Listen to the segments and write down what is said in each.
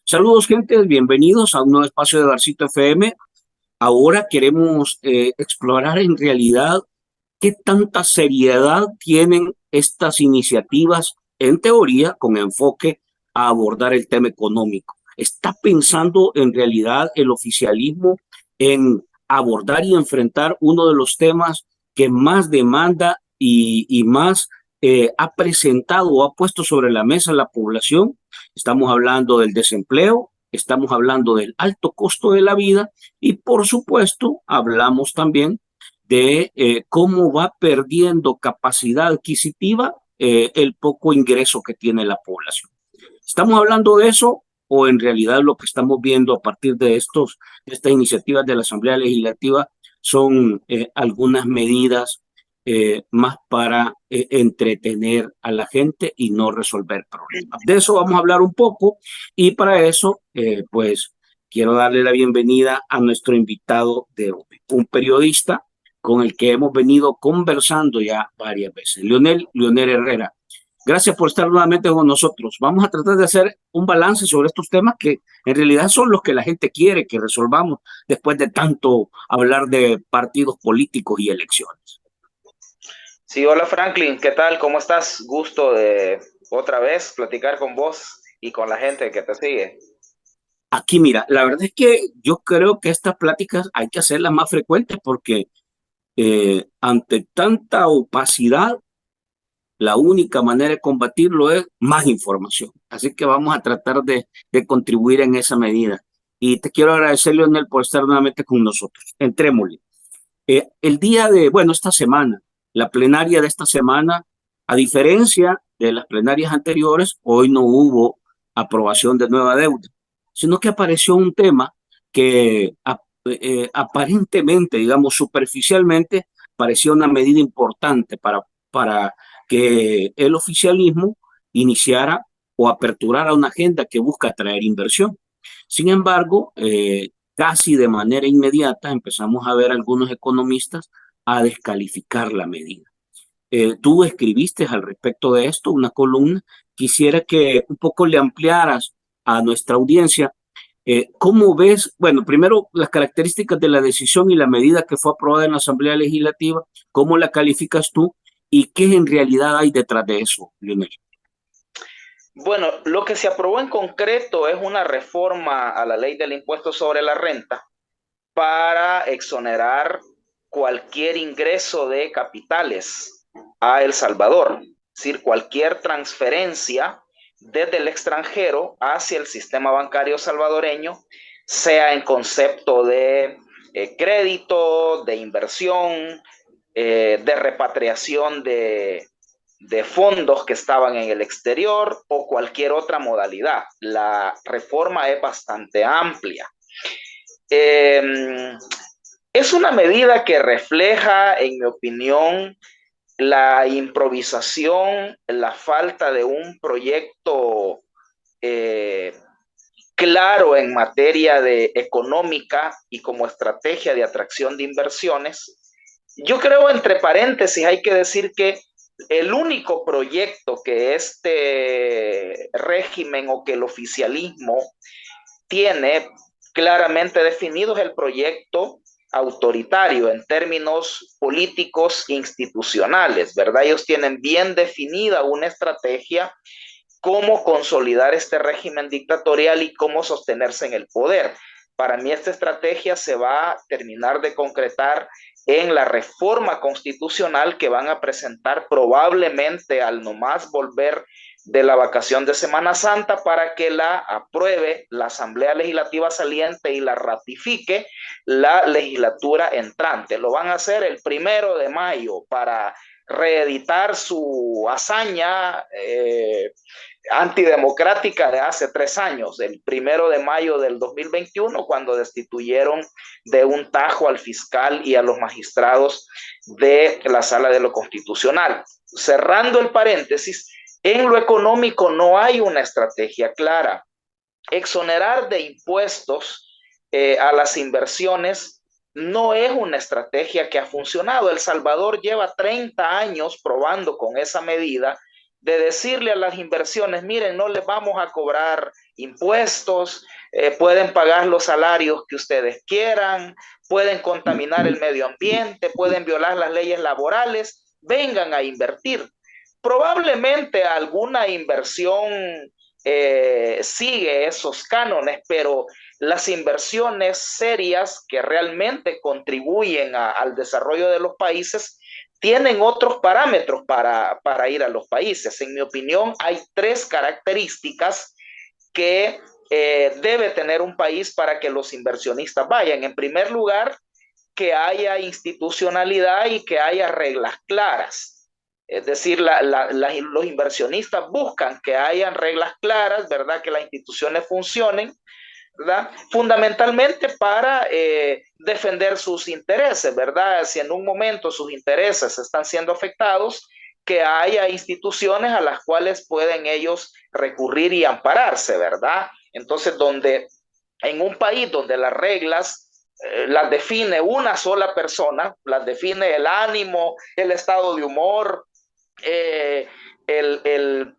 Saludos, gente, bienvenidos a un nuevo espacio de Barcito FM. Ahora queremos explorar en realidad qué tanta seriedad tienen estas iniciativas, en teoría, con enfoque a abordar el tema económico. ¿Está pensando en realidad el oficialismo en abordar y enfrentar uno de los temas que más demanda y más ha presentado o ha puesto sobre la mesa la población? Estamos hablando del desempleo, estamos hablando del alto costo de la vida y por supuesto hablamos también de cómo va perdiendo capacidad adquisitiva el poco ingreso que tiene la población. ¿Estamos hablando de eso o en realidad lo que estamos viendo a partir de estas iniciativas de la Asamblea Legislativa son algunas medidas más para entretener a la gente y no resolver problemas? De eso vamos a hablar un poco y para eso, pues, quiero darle la bienvenida a nuestro invitado de hoy, un periodista con el que hemos venido conversando ya varias veces, Leonel Herrera. Gracias por estar nuevamente con nosotros. Vamos a tratar de hacer un balance sobre estos temas que en realidad son los que la gente quiere que resolvamos después de tanto hablar de partidos políticos y elecciones. Sí, hola Franklin, ¿qué tal? ¿Cómo estás? Gusto de otra vez platicar con vos y con la gente que te sigue. Aquí, mira, la verdad es que yo creo que estas pláticas hay que hacerlas más frecuentes porque ante tanta opacidad, la única manera de combatirlo es más información. Así que vamos a tratar de contribuir en esa medida. Y te quiero agradecer, Leonel, por estar nuevamente con nosotros. Entrémosle. El día de, bueno, esta semana, la plenaria de esta semana, a diferencia de las plenarias anteriores, hoy no hubo aprobación de nueva deuda, sino que apareció un tema que aparentemente, digamos, superficialmente, parecía una medida importante para que el oficialismo iniciara o aperturara una agenda que busca atraer inversión. Sin embargo, casi de manera inmediata empezamos a ver algunos economistas a descalificar la medida. Tú escribiste al respecto de esto una columna. Quisiera que un poco le ampliaras a nuestra audiencia. ¿Cómo ves, bueno, primero las características de la decisión y la medida que fue aprobada en la Asamblea Legislativa? ¿Cómo la calificas tú? ¿Y qué en realidad hay detrás de eso, Lionel? Bueno, lo que se aprobó en concreto es una reforma a la ley del impuesto sobre la renta para exonerar cualquier ingreso de capitales a El Salvador, es decir, cualquier transferencia desde el extranjero hacia el sistema bancario salvadoreño, sea en concepto de crédito, de inversión, de repatriación de fondos que estaban en el exterior o cualquier otra modalidad. La reforma es bastante amplia. Eh, es una medida que refleja, en mi opinión, la improvisación, la falta de un proyecto eh, claro en materia de económica y como estrategia de atracción de inversiones. Yo creo, entre paréntesis, hay que decir que el único proyecto que este régimen o que el oficialismo tiene claramente definido es el proyecto autoritario en términos políticos institucionales, ¿verdad? Ellos tienen bien definida una estrategia cómo consolidar este régimen dictatorial y cómo sostenerse en el poder. Para mí esta estrategia se va a terminar de concretar en la reforma constitucional que van a presentar probablemente al nomás volver de la vacación de Semana Santa para que la apruebe la Asamblea Legislativa saliente y la ratifique la legislatura entrante. Lo van a hacer el 1 de mayo para reeditar su hazaña antidemocrática de hace 3 años, el 1 de mayo del 2021, cuando destituyeron de un tajo al fiscal y a los magistrados de la Sala de lo Constitucional. Cerrando el paréntesis, en lo económico no hay una estrategia clara. Exonerar de impuestos a las inversiones no es una estrategia que ha funcionado. El Salvador lleva 30 años probando con esa medida de decirle a las inversiones, miren, no les vamos a cobrar impuestos, pueden pagar los salarios que ustedes quieran, pueden contaminar el medio ambiente, pueden violar las leyes laborales, vengan a invertir. Probablemente alguna inversión sigue esos cánones, pero las inversiones serias que realmente contribuyen al desarrollo de los países tienen otros parámetros para ir a los países. En mi opinión, hay tres características que debe tener un país para que los inversionistas vayan. En primer lugar, que haya institucionalidad y que haya reglas claras. Es decir, los inversionistas buscan que hayan reglas claras, ¿verdad? Que las instituciones funcionen, ¿verdad? Fundamentalmente para defender sus intereses, ¿verdad? Si en un momento sus intereses están siendo afectados, que haya instituciones a las cuales pueden ellos recurrir y ampararse, ¿verdad? Entonces, en un país donde las reglas las define una sola persona, las define el ánimo, el estado de humor, eh, el, el,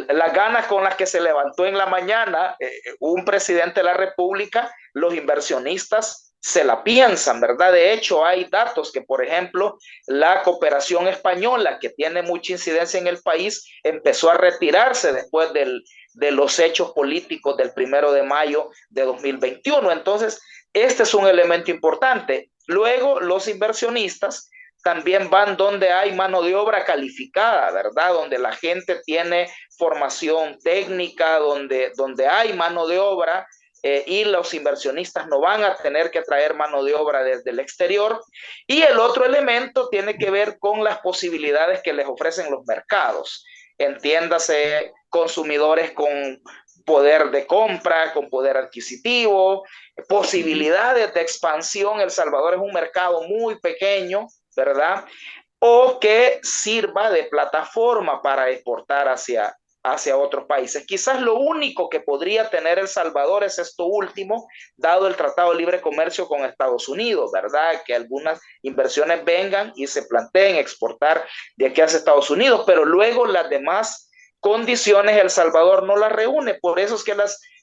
las ganas con las que se levantó en la mañana un presidente de la República, los inversionistas se la piensan, ¿verdad? De hecho, hay datos que, por ejemplo, la cooperación española, que tiene mucha incidencia en el país, empezó a retirarse después de los hechos políticos del 1 de mayo de 2021. Entonces, este es un elemento importante. Luego, los inversionistas también van donde hay mano de obra calificada, ¿verdad? Donde la gente tiene formación técnica, donde hay mano de obra y los inversionistas no van a tener que traer mano de obra desde el exterior. Y el otro elemento tiene que ver con las posibilidades que les ofrecen los mercados. Entiéndase, consumidores con poder de compra, con poder adquisitivo, posibilidades de expansión. El Salvador es un mercado muy pequeño, ¿verdad? O que sirva de plataforma para exportar hacia otros países. Quizás lo único que podría tener El Salvador es esto último, dado el Tratado de Libre Comercio con Estados Unidos, ¿verdad? Que algunas inversiones vengan y se planteen exportar de aquí hacia Estados Unidos, pero luego las demás condiciones El Salvador no las reúne. Por eso es que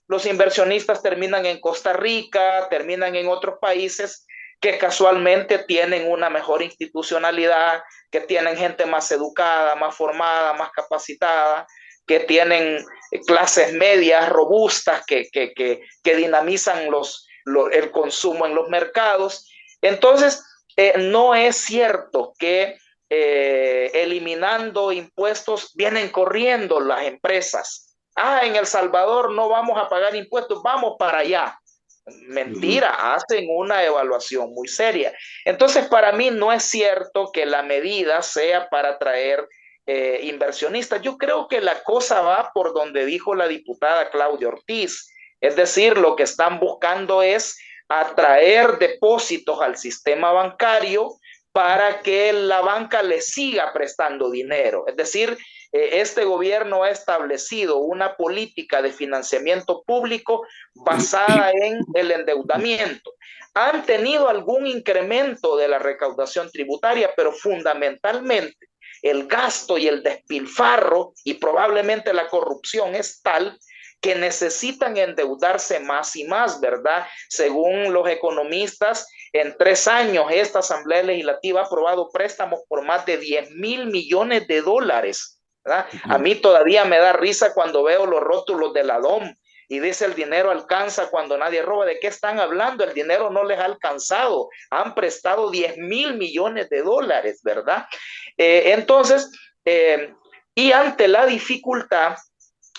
los inversionistas terminan en Costa Rica, terminan en otros países que casualmente tienen una mejor institucionalidad, que tienen gente más educada, más formada, más capacitada, que tienen clases medias robustas que dinamizan el consumo en los mercados. Entonces, no es cierto que eliminando impuestos vienen corriendo las empresas. En El Salvador no vamos a pagar impuestos, vamos para allá. Mentira, hacen una evaluación muy seria. Entonces, para mí no es cierto que la medida sea para atraer inversionistas. Yo creo que la cosa va por donde dijo la diputada Claudia Ortiz. Es decir, lo que están buscando es atraer depósitos al sistema bancario para que la banca le siga prestando dinero. Es decir, este gobierno ha establecido una política de financiamiento público basada en el endeudamiento. Han tenido algún incremento de la recaudación tributaria, pero fundamentalmente el gasto y el despilfarro y probablemente la corrupción es tal que necesitan endeudarse más y más, ¿verdad? Según los economistas, en 3 años esta Asamblea Legislativa ha aprobado préstamos por más de 10,000 millones de dólares. ¿verdad? A mí todavía me da risa cuando veo los rótulos de la DOM y dice el dinero alcanza cuando nadie roba. ¿De qué están hablando? El dinero no les ha alcanzado. Han prestado 10,000 millones de dólares, ¿verdad? Entonces, y ante la dificultad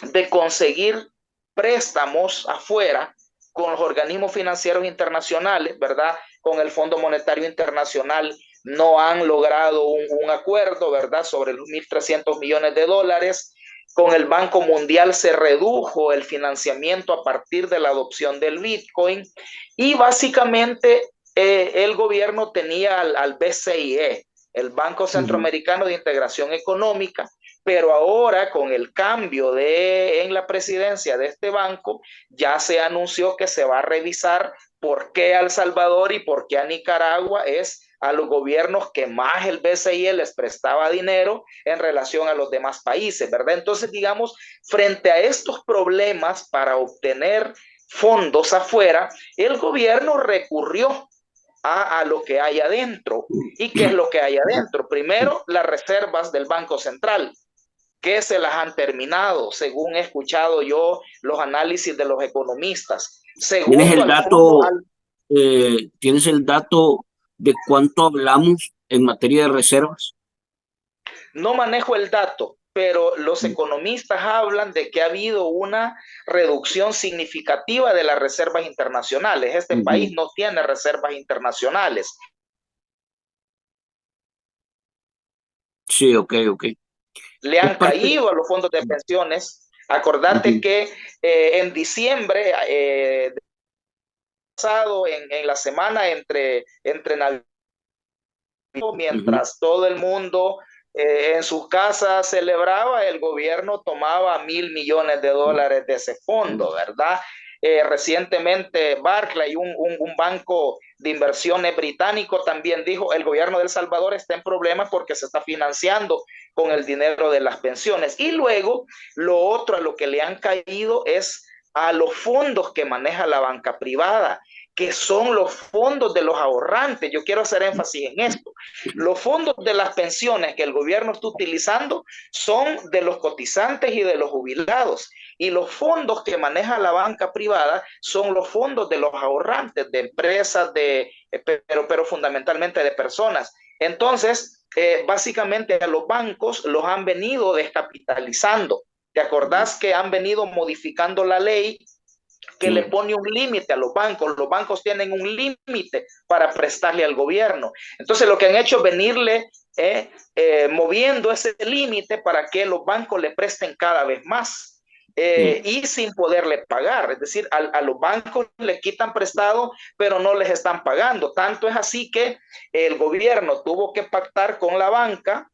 de conseguir préstamos afuera con los organismos financieros internacionales, ¿verdad? Con el Fondo Monetario Internacional no han logrado un acuerdo, ¿verdad? Sobre los 1.300 millones de dólares. Con el Banco Mundial se redujo el financiamiento a partir de la adopción del Bitcoin y básicamente el gobierno tenía al BCIE, el Banco Centroamericano de Integración Económica, pero ahora con el cambio en la presidencia de este banco, ya se anunció que se va a revisar por qué a El Salvador y por qué a Nicaragua es a los gobiernos que más el BCI les prestaba dinero en relación a los demás países, ¿verdad? Entonces, digamos, frente a estos problemas para obtener fondos afuera, el gobierno recurrió a lo que hay adentro. ¿Y qué es lo que hay adentro? Primero, las reservas del Banco Central, que se las han terminado, según he escuchado yo los análisis de los economistas. ¿Tienes Segundo, el al fondo, dato, tienes el dato de cuánto hablamos en materia de reservas? no manejo el dato, pero los economistas hablan de que ha habido una reducción significativa de las reservas internacionales. Este país Ujú. no tiene reservas internacionales. Sí, ok, ok. Le Es han parte. caído a los fondos de pensiones. Acordate Ujú, que en diciembre pasado, en la semana entre Navidad, ujú, mientras todo el mundo en sus casas celebraba, el gobierno tomaba $1.000 millones de ese fondo, ¿verdad? Recientemente Barclays, un banco de inversiones británico, también dijo, el gobierno de El Salvador está en problemas porque se está financiando con el dinero de las pensiones. Y luego, lo otro a lo que le han caído es a los fondos que maneja la banca privada, que son los fondos de los ahorrantes. Yo quiero hacer énfasis en esto. Los fondos de las pensiones que el gobierno está utilizando son de los cotizantes y de los jubilados. Y los fondos que maneja la banca privada son los fondos de los ahorrantes, de empresas, pero fundamentalmente de personas. Entonces, básicamente a los bancos los han venido descapitalizando. ¿Te acordás que han venido modificando la ley que le sí. pone un límite a los bancos? Los bancos tienen un límite para prestarle al gobierno. Entonces lo que han hecho es venirle moviendo ese límite para que los bancos le presten cada vez más. Sí. Y sin poderle pagar, es decir, a los bancos le quitan prestado, pero no les están pagando. Tanto es así que el gobierno tuvo que pactar con la banca,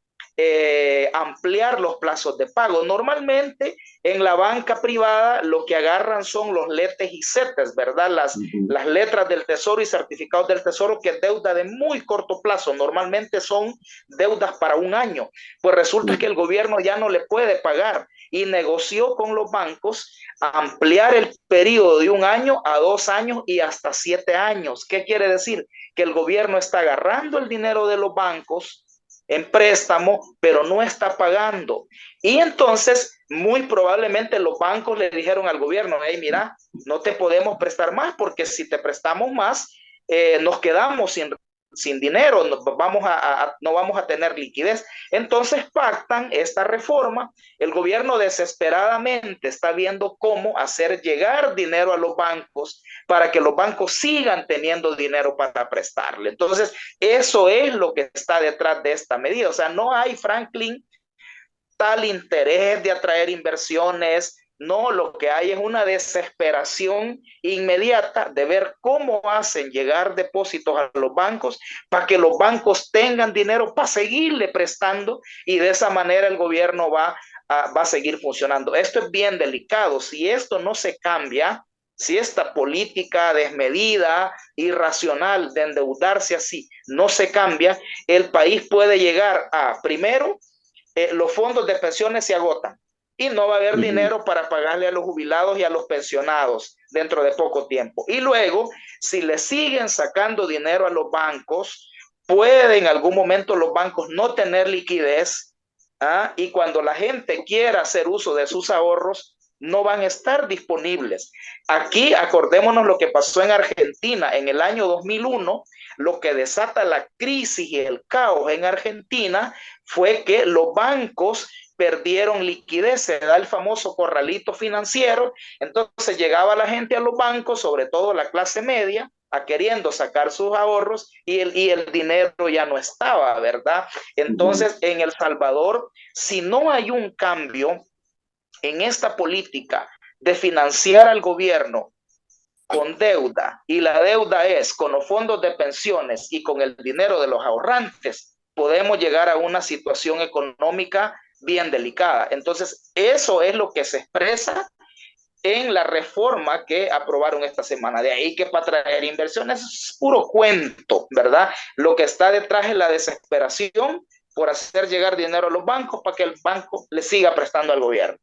ampliar los plazos de pago. Normalmente en la banca privada lo que agarran son los letes y setes, ¿verdad? Ujú, Las letras del tesoro y certificados del tesoro, que es deuda de muy corto plazo. Normalmente son deudas para un año. Pues resulta que sí. el gobierno ya no le puede pagar y negoció con los bancos ampliar el periodo de un año a 2 años y hasta 7 años. ¿Qué quiere decir? Que el gobierno está agarrando el dinero de los bancos en préstamo, pero no está pagando. Y entonces, muy probablemente los bancos le dijeron al gobierno, hey, mira, no te podemos prestar más porque si te prestamos más, nos quedamos sin dinero, no vamos a tener liquidez. Entonces pactan esta reforma. El gobierno desesperadamente está viendo cómo hacer llegar dinero a los bancos para que los bancos sigan teniendo dinero para prestarle. Entonces, eso es lo que está detrás de esta medida. O sea, no hay, Franklin, tal interés de atraer inversiones. No, lo que hay es una desesperación inmediata de ver cómo hacen llegar depósitos a los bancos para que los bancos tengan dinero para seguirle prestando, y de esa manera el gobierno va a seguir funcionando. Esto es bien delicado. Si esto no se cambia, si esta política desmedida, irracional de endeudarse así no se cambia, el país puede llegar a, primero, los fondos de pensiones se agotan y no va a haber Ujú, dinero para pagarle a los jubilados y a los pensionados dentro de poco tiempo. Y luego, si le siguen sacando dinero a los bancos, puede en algún momento los bancos no tener liquidez, y cuando la gente quiera hacer uso de sus ahorros, no van a estar disponibles. Aquí acordémonos lo que pasó en Argentina en el año 2001. Lo que desata la crisis y el caos en Argentina fue que los bancos perdieron liquidez. Se da el famoso corralito financiero. Entonces llegaba la gente a los bancos, sobre todo la clase media, a queriendo sacar sus ahorros, y el dinero ya no estaba, ¿verdad? ujú. Entonces, en El Salvador, si no hay un cambio en esta política de financiar al gobierno con deuda, y la deuda es con los fondos de pensiones y con el dinero de los ahorrantes, podemos llegar a una situación económica bien delicada. Entonces, eso es lo que se expresa en la reforma que aprobaron esta semana. De ahí que para traer inversiones es puro cuento, ¿verdad? Lo que está detrás es la desesperación por hacer llegar dinero a los bancos para que el banco le siga prestando al gobierno.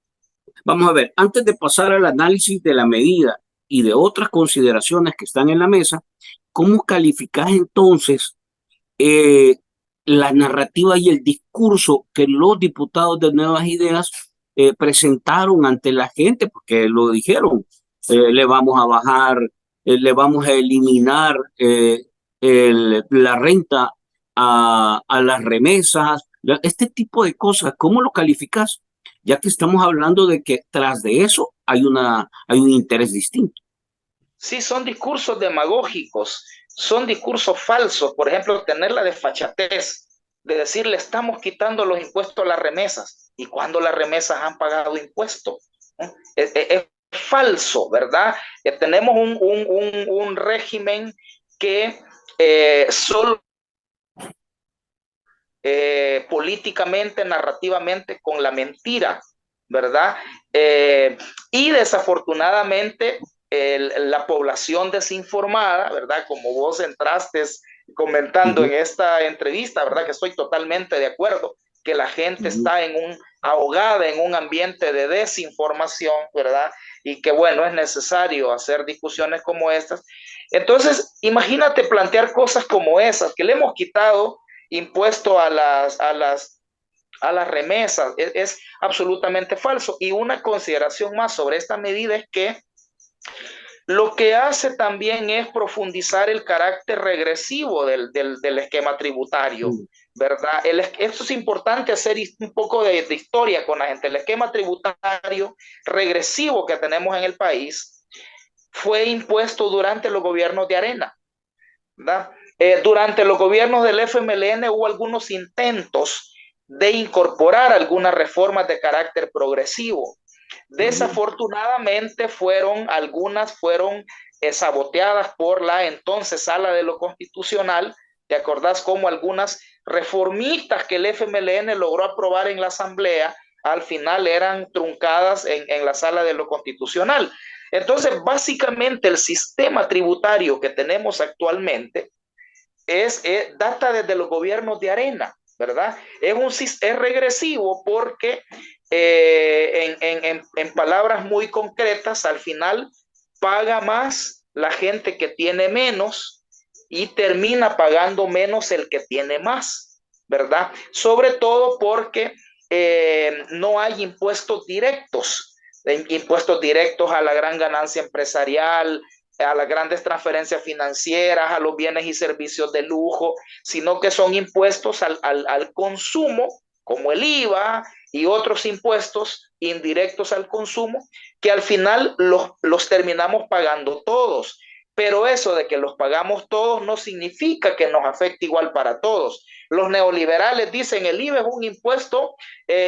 Vamos a ver, antes de pasar al análisis de la medida y de otras consideraciones que están en la mesa, ¿cómo calificás entonces eh, la narrativa y el discurso que los diputados de Nuevas Ideas presentaron ante la gente? Porque lo dijeron, le vamos a bajar, le vamos a eliminar la renta a las remesas, este tipo de cosas. ¿Cómo lo calificas? Ya que estamos hablando de que tras de eso hay un interés distinto. Sí, son discursos demagógicos, son discursos falsos. Por ejemplo, tener la desfachatez de decir le estamos quitando los impuestos a las remesas. ¿Y cuándo las remesas han pagado impuestos? Es falso, ¿verdad? Tenemos un régimen que solo políticamente, narrativamente, con la mentira, ¿verdad? Y desafortunadamente la población desinformada, ¿verdad? Como vos entraste comentando en esta entrevista, ¿verdad? Que estoy totalmente de acuerdo, que la gente está ahogada en un ambiente de desinformación, ¿verdad? Y que bueno, es necesario hacer discusiones como estas. Entonces, imagínate plantear cosas como esas, que le hemos quitado impuesto a las remesas. Es absolutamente falso. Y una consideración más sobre esta medida es que lo que hace también es profundizar el carácter regresivo del esquema tributario, ¿verdad? Esto es importante hacer un poco de historia con la gente. El esquema tributario regresivo que tenemos en el país fue impuesto durante los gobiernos de Arena, ¿verdad? Durante los gobiernos del FMLN hubo algunos intentos de incorporar algunas reformas de carácter progresivo. Desafortunadamente algunas fueron saboteadas por la entonces Sala de lo Constitucional. ¿Te acordás cómo algunas reformistas que el FMLN logró aprobar en la Asamblea al final eran truncadas en la Sala de lo Constitucional? Entonces, básicamente el sistema tributario que tenemos actualmente data desde los gobiernos de Arena, ¿verdad? Es regresivo porque, en palabras muy concretas, al final paga más la gente que tiene menos y termina pagando menos el que tiene más, ¿verdad? Sobre todo porque no hay impuestos directos a la gran ganancia empresarial, a las grandes transferencias financieras, a los bienes y servicios de lujo, sino que son impuestos al consumo, como el IVA y otros impuestos indirectos al consumo, que al final los terminamos pagando todos. Pero eso de que los pagamos todos no significa que nos afecte igual para todos. Los neoliberales dicen el IVA es un impuesto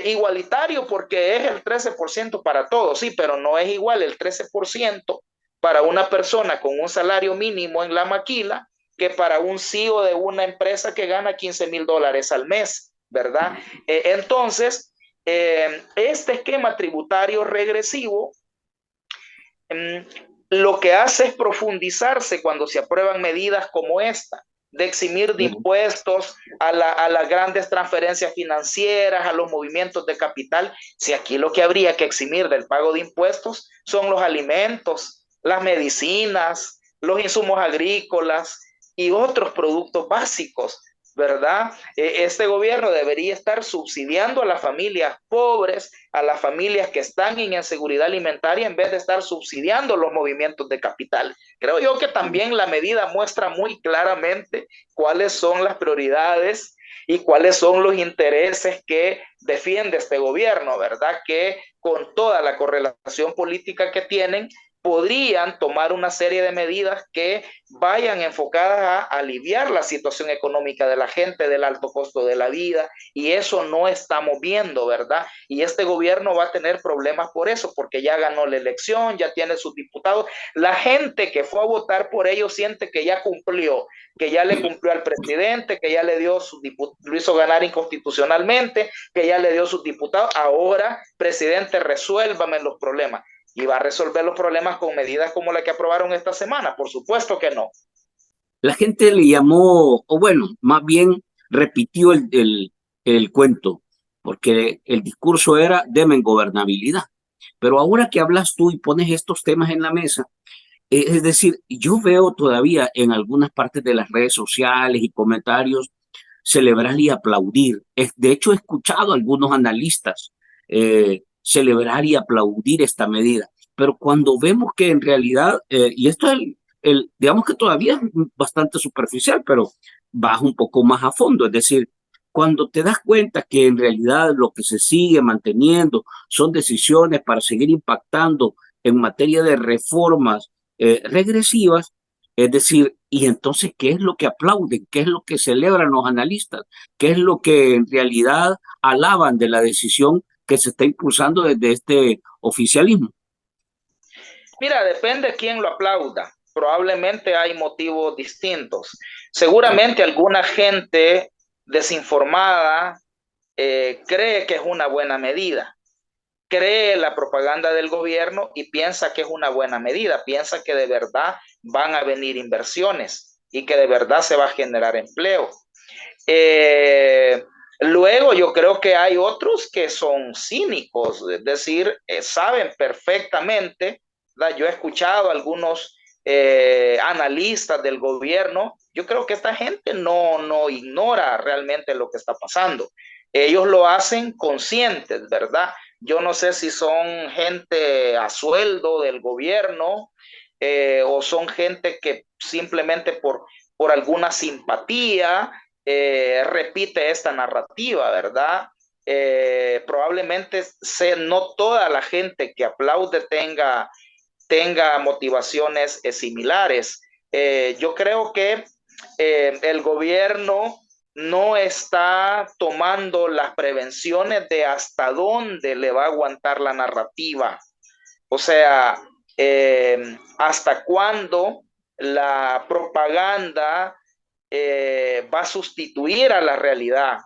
igualitario porque es el 13% para todos, sí, pero no es igual el 13% para una persona con un salario mínimo en la maquila que para un CEO de una empresa que gana $15,000 al mes, ¿verdad? Entonces, este esquema tributario regresivo lo que hace es profundizarse cuando se aprueban medidas como esta, de eximir de impuestos a las grandes transferencias financieras, a los movimientos de capital. Si aquí lo que habría que eximir del pago de impuestos son los alimentos, las medicinas, los insumos agrícolas y otros productos básicos, ¿verdad? Este gobierno debería estar subsidiando a las familias pobres, a las familias que están en inseguridad alimentaria, en vez de estar subsidiando los movimientos de capital. Creo yo que también la medida muestra muy claramente cuáles son las prioridades y cuáles son los intereses que defiende este gobierno, ¿verdad? Que con toda la correlación política que tienen, podrían tomar una serie de medidas que vayan enfocadas a aliviar la situación económica de la gente, del alto costo de la vida, y eso no estamos viendo, ¿verdad? Y este gobierno va a tener problemas por eso, porque ya ganó la elección, ya tiene sus diputados, la gente que fue a votar por ellos siente que ya cumplió, que ya le cumplió al presidente, que ya le dio lo hizo ganar inconstitucionalmente, que ya le dio sus diputados, ahora, presidente, resuélvame los problemas. ¿Y va a resolver los problemas con medidas como la que aprobaron esta semana? Por supuesto que no. La gente le llamó, o bueno, más bien repitió el cuento, porque el discurso era deme gobernabilidad. Pero ahora que hablas tú y pones estos temas en la mesa, es decir, yo veo todavía en algunas partes de las redes sociales y comentarios celebrar y aplaudir. De hecho, he escuchado a algunos analistas celebrar y aplaudir esta medida, pero cuando vemos que en realidad, y esto es digamos que todavía es bastante superficial, pero baja un poco más a fondo, es decir, cuando te das cuenta que en realidad lo que se sigue manteniendo son decisiones para seguir impactando en materia de reformas regresivas, es decir, y entonces, ¿qué es lo que aplauden? ¿Qué es lo que celebran los analistas? ¿Qué es lo que en realidad alaban de la decisión que se está impulsando desde este oficialismo? Mira, depende quién lo aplauda. Probablemente hay motivos distintos. Seguramente alguna gente desinformada cree que es una buena medida, cree la propaganda del gobierno y piensa que es una buena medida, piensa que de verdad van a venir inversiones y que de verdad se va a generar empleo. Eh, Luego yo creo que hay otros que son cínicos, es decir, saben perfectamente, ¿verdad? Yo he escuchado a algunos analistas del gobierno, yo creo que esta gente no ignora realmente lo que está pasando. Ellos lo hacen conscientes, ¿verdad? Yo no sé si son gente a sueldo del gobierno o son gente que simplemente por alguna simpatía repite esta narrativa, ¿verdad? Probablemente no toda la gente que aplaude tenga motivaciones similares. Yo creo que el gobierno no está tomando las prevenciones de hasta dónde le va a aguantar la narrativa. O sea, hasta cuándo la propaganda va a sustituir a la realidad.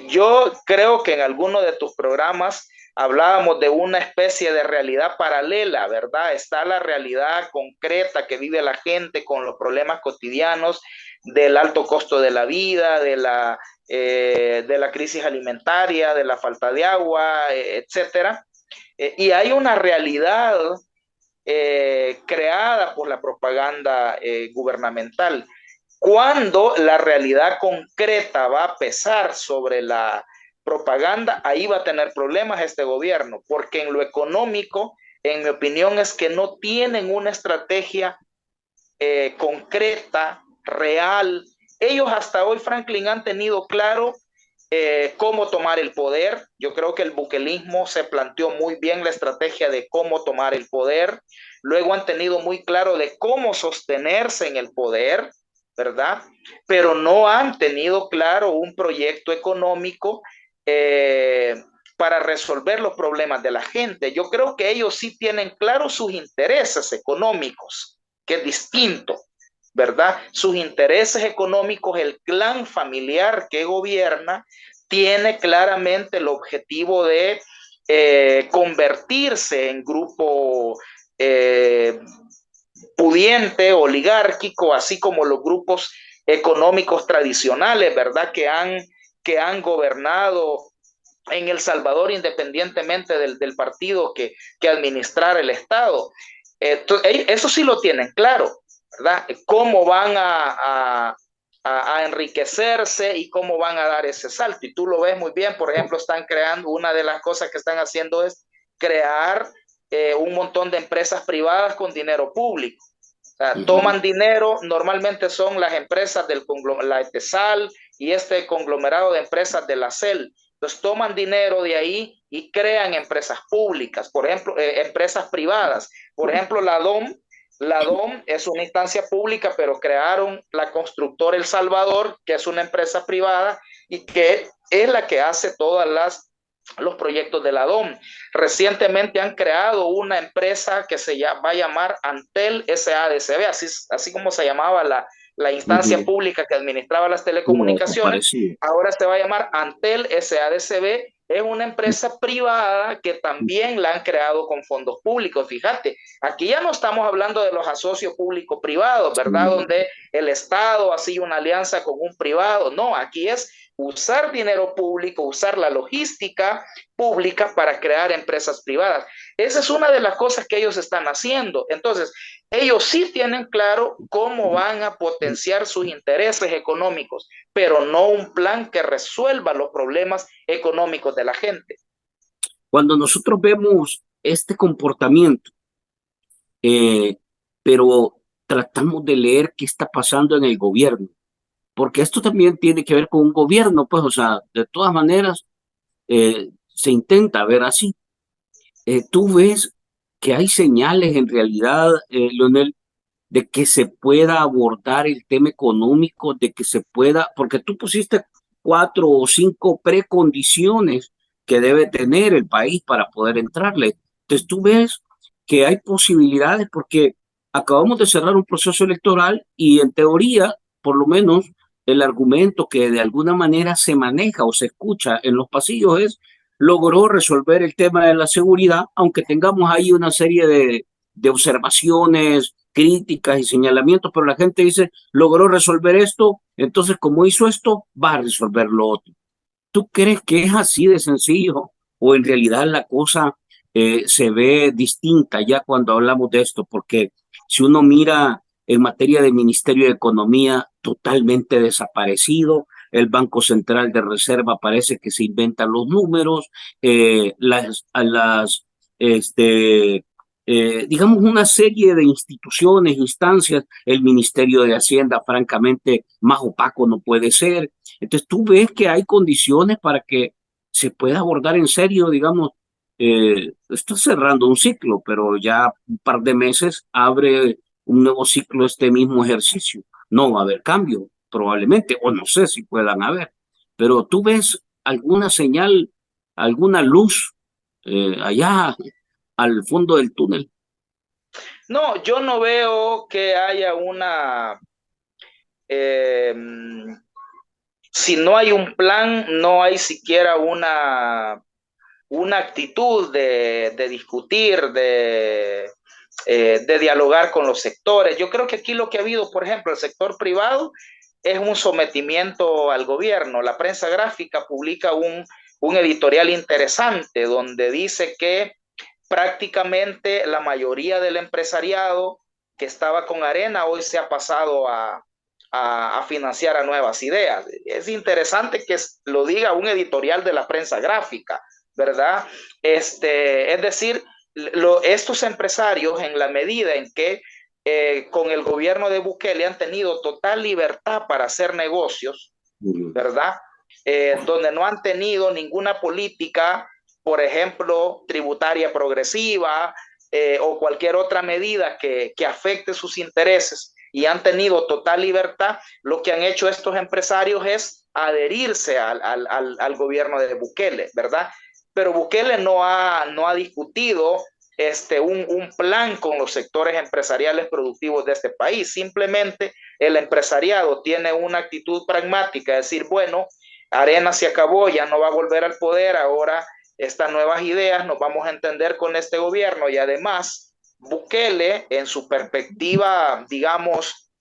Yo creo que en alguno de tus programas hablábamos de una especie de realidad paralela, ¿verdad? Está la realidad concreta que vive la gente con los problemas cotidianos del alto costo de la vida, de la crisis alimentaria, de la falta de agua, etcétera. Y hay una realidad creada por la propaganda gubernamental. Cuando la realidad concreta va a pesar sobre la propaganda, ahí va a tener problemas este gobierno, porque en lo económico, en mi opinión, es que no tienen una estrategia concreta, real. Ellos hasta hoy, Franklin, han tenido claro cómo tomar el poder. Yo creo que el buquelismo se planteó muy bien la estrategia de cómo tomar el poder. Luego han tenido muy claro de cómo sostenerse en el poder, ¿verdad? Pero no han tenido claro un proyecto económico para resolver los problemas de la gente. Yo creo que ellos sí tienen claro sus intereses económicos, que es distinto, ¿verdad? Sus intereses económicos, el clan familiar que gobierna, tiene claramente el objetivo de convertirse en grupo pudiente, oligárquico, así como los grupos económicos tradicionales, ¿verdad? Que han gobernado en El Salvador independientemente del partido que administrara el Estado. Eso sí lo tienen claro, ¿verdad? Cómo van a enriquecerse y cómo van a dar ese salto. Y tú lo ves muy bien, por ejemplo, están creando, una de las cosas que están haciendo es crear un montón de empresas privadas con dinero público. O sea, toman dinero, normalmente son las empresas del la ETESAL y este conglomerado de empresas de la CEL. Entonces toman dinero de ahí y crean empresas públicas, por ejemplo, empresas privadas. Por ejemplo, la DOM es una instancia pública, pero crearon la constructora El Salvador, que es una empresa privada y que es la que hace los proyectos de la DOM. Recientemente han creado una empresa que va a llamar Antel SADCB, así como se llamaba la instancia pública que administraba las telecomunicaciones, ahora se va a llamar Antel SADCB es una empresa privada que también la han creado con fondos públicos. Fíjate, aquí ya no estamos hablando de los asocios público-privados, ¿verdad? Sí. Donde el Estado hacía una alianza con un privado. No, aquí es usar dinero público, usar la logística pública para crear empresas privadas. Esa es una de las cosas que ellos están haciendo. Entonces, ellos sí tienen claro cómo van a potenciar sus intereses económicos, pero no un plan que resuelva los problemas económicos de la gente. Cuando nosotros vemos este comportamiento, eh, pero tratamos de leer qué está pasando en el gobierno, porque esto también tiene que ver con un gobierno, pues, o sea, de todas maneras, se intenta ver así. Tú ves que hay señales en realidad, Leonel, de que se pueda abordar el tema económico, de que se pueda, porque tú pusiste 4 o 5 precondiciones que debe tener el país para poder entrarle. Entonces tú ves que hay posibilidades porque acabamos de cerrar un proceso electoral y en teoría, por lo menos, el argumento que de alguna manera se maneja o se escucha en los pasillos es logró resolver el tema de la seguridad, aunque tengamos ahí una serie de observaciones, críticas y señalamientos, pero la gente dice, logró resolver esto, entonces como hizo esto, va a resolver lo otro. ¿Tú crees que es así de sencillo o en realidad la cosa se ve distinta ya cuando hablamos de esto? Porque si uno mira en materia de Ministerio de Economía, totalmente desaparecido, el Banco Central de Reserva parece que se inventan los números, este, digamos, una serie de instituciones, instancias, el Ministerio de Hacienda, francamente, más opaco no puede ser. Entonces tú ves que hay condiciones para que se pueda abordar en serio, digamos, está cerrando un ciclo, pero ya un par de meses abre un nuevo ciclo este mismo ejercicio. No va a haber cambio, probablemente, o no sé si puedan haber, pero tú ves alguna señal, alguna luz allá al fondo del túnel. No, yo no veo que haya eh, si no hay un plan, no hay siquiera una actitud de discutir, de dialogar con los sectores. Yo creo que aquí lo que ha habido, por ejemplo, el sector privado es un sometimiento al gobierno. La prensa gráfica publica un editorial interesante donde dice que prácticamente la mayoría del empresariado que estaba con Arena hoy se ha pasado a financiar a nuevas ideas. Es interesante que lo diga un editorial de la prensa gráfica, ¿verdad? Es decir, estos empresarios, en la medida en que con el gobierno de Bukele han tenido total libertad para hacer negocios, ¿verdad? Donde no han tenido ninguna política, por ejemplo, tributaria progresiva o cualquier otra medida que afecte sus intereses y han tenido total libertad, lo que han hecho estos empresarios es adherirse al gobierno de Bukele, ¿verdad? Pero Bukele no ha discutido un plan con los sectores empresariales productivos de este país. Simplemente el empresariado tiene una actitud pragmática, es decir, bueno, Arena se acabó, ya no va a volver al poder, ahora estas nuevas ideas nos vamos a entender con este gobierno y además Bukele en su perspectiva, digamos,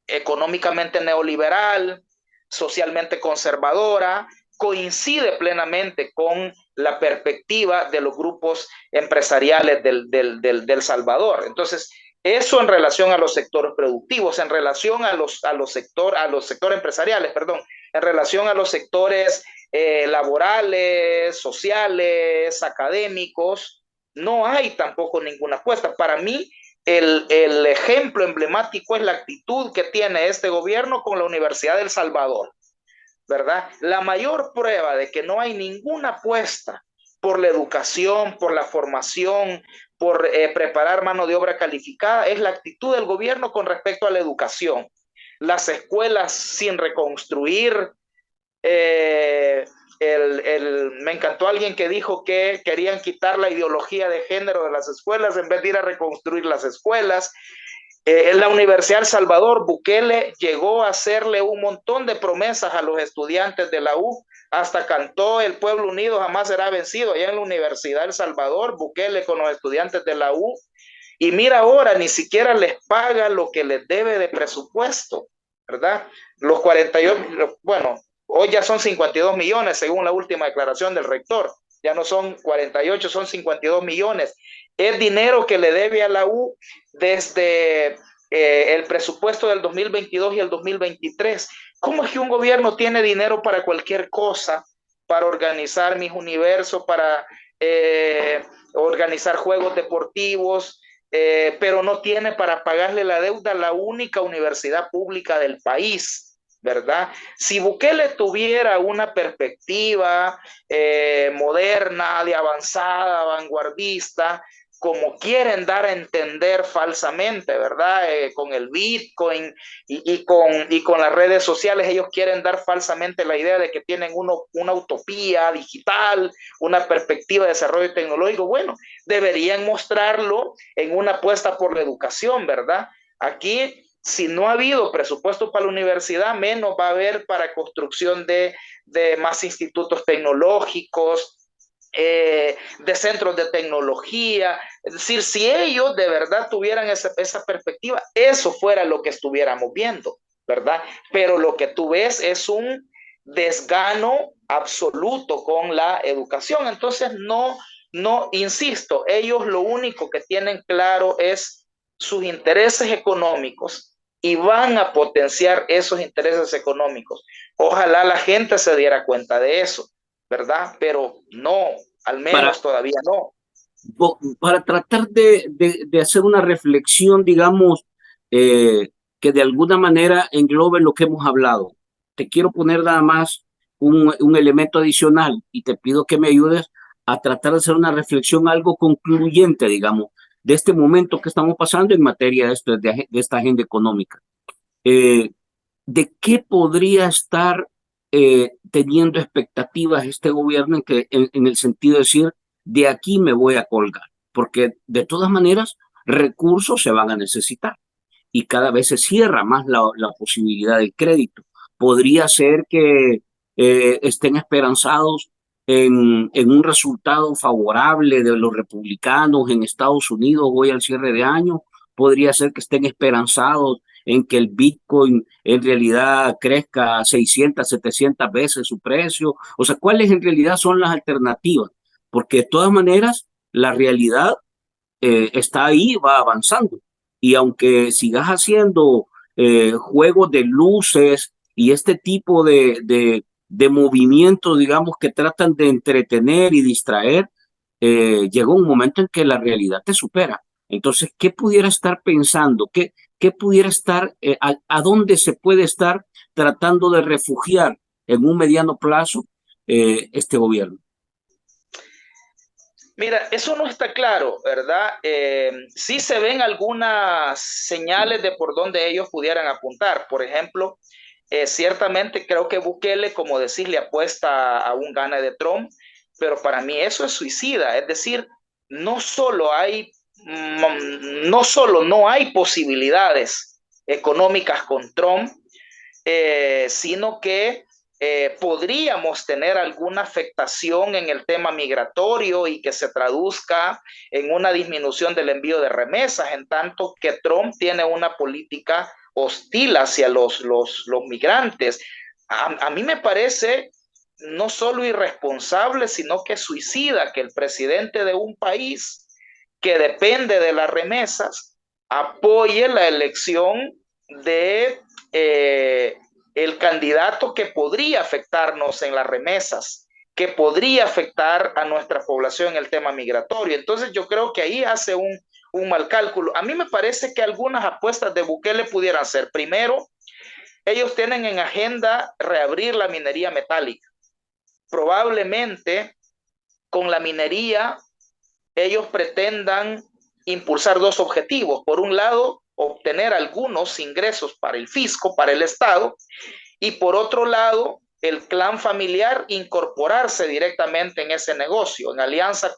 económicamente neoliberal, socialmente conservadora, coincide plenamente con la perspectiva de los grupos empresariales del Salvador. Entonces, eso en relación a los sectores productivos, en relación a los sectores empresariales, perdón, en relación a los sectores laborales, sociales, académicos, no hay tampoco ninguna apuesta. Para mí, el ejemplo emblemático es la actitud que tiene este gobierno con la Universidad del Salvador, ¿verdad? La mayor prueba de que no hay ninguna apuesta por la educación, por la formación, por preparar mano de obra calificada, es la actitud del gobierno con respecto a la educación. Las escuelas sin reconstruir, eh, me encantó alguien que dijo que querían quitar la ideología de género de las escuelas en vez de ir a reconstruir las escuelas. La Universidad El Salvador, Bukele llegó a hacerle un montón de promesas a los estudiantes de la U, hasta cantó el pueblo unido jamás será vencido allá en la Universidad El Salvador, Bukele con los estudiantes de la U, y mira ahora, ni siquiera les paga lo que les debe de presupuesto, ¿verdad? Los 48, bueno, hoy ya son 52 millones según la última declaración del rector, ya no son 48, son 52 millones. Es dinero que le debe a la U desde el presupuesto del 2022 y el 2023. ¿Cómo es que un gobierno tiene dinero para cualquier cosa? Para organizar mis universos, para organizar juegos deportivos, pero no tiene para pagarle la deuda a la única universidad pública del país, ¿verdad? Si Bukele tuviera una perspectiva moderna, de avanzada, vanguardista, como quieren dar a entender falsamente, ¿verdad? Con el Bitcoin y con las redes sociales, ellos quieren dar falsamente la idea de que tienen una utopía digital, una perspectiva de desarrollo tecnológico. Bueno, deberían mostrarlo en una apuesta por la educación, ¿verdad? Aquí, si no ha habido presupuesto para la universidad, menos va a haber para construcción de más institutos tecnológicos, de centros de tecnología. Es decir, si ellos de verdad tuvieran esa perspectiva, eso fuera lo que estuviéramos viendo, ¿verdad? Pero lo que tú ves es un desgano absoluto con la educación. Entonces, insisto, ellos lo único que tienen claro es sus intereses económicos y van a potenciar esos intereses económicos. Ojalá la gente se diera cuenta de eso, ¿verdad? Pero no, al Para, menos todavía no. para tratar de hacer una reflexión, digamos, que de alguna manera englobe lo que hemos hablado. Te quiero poner nada más un elemento adicional y te pido que me ayudes a tratar de hacer una reflexión algo concluyente, digamos, de este momento que estamos pasando en materia de esta agenda económica. Eh, ¿De qué podría estar teniendo expectativas este gobierno en el sentido de decir, de aquí me voy a colgar? Porque de todas maneras, recursos se van a necesitar y cada vez se cierra más la posibilidad del crédito. Podría ser que estén esperanzados en un resultado favorable de los republicanos en Estados Unidos hoy al cierre de año. Podría ser que estén esperanzados en que el Bitcoin en realidad crezca 600, 700 veces su precio. O sea, ¿cuáles en realidad son las alternativas? Porque de todas maneras, la realidad está ahí, va avanzando. Y aunque sigas haciendo juegos de luces y este tipo de movimientos, digamos, que tratan de entretener y distraer, llega un momento en que la realidad te supera. Entonces, ¿qué pudiera estar pensando? ¿Qué pudiera estar, a dónde se puede estar tratando de refugiar en un mediano plazo este gobierno? Mira, eso no está claro, ¿verdad? Sí se ven algunas señales de por dónde ellos pudieran apuntar. Por ejemplo, ciertamente creo que Bukele, como decir, le apuesta a un gane de Trump, pero para mí eso es suicida. Es decir, no solo hay, no solo no hay posibilidades económicas con Trump, sino que podríamos tener alguna afectación en el tema migratorio y que se traduzca en una disminución del envío de remesas, en tanto que Trump tiene una política hostil hacia los migrantes. A mí me parece no solo irresponsable, sino que suicida que el presidente de un país que depende de las remesas apoye la elección de el candidato que podría afectarnos en las remesas, que podría afectar a nuestra población en el tema migratorio. Entonces yo creo que ahí hace un mal cálculo. A mí me parece que algunas apuestas de Bukele pudieran ser, primero, ellos tienen en agenda reabrir la minería metálica. Probablemente con la minería ellos pretendan impulsar dos objetivos. Por un lado, obtener algunos ingresos para el fisco, para el Estado, y por otro lado, el clan familiar incorporarse directamente en ese negocio, en alianza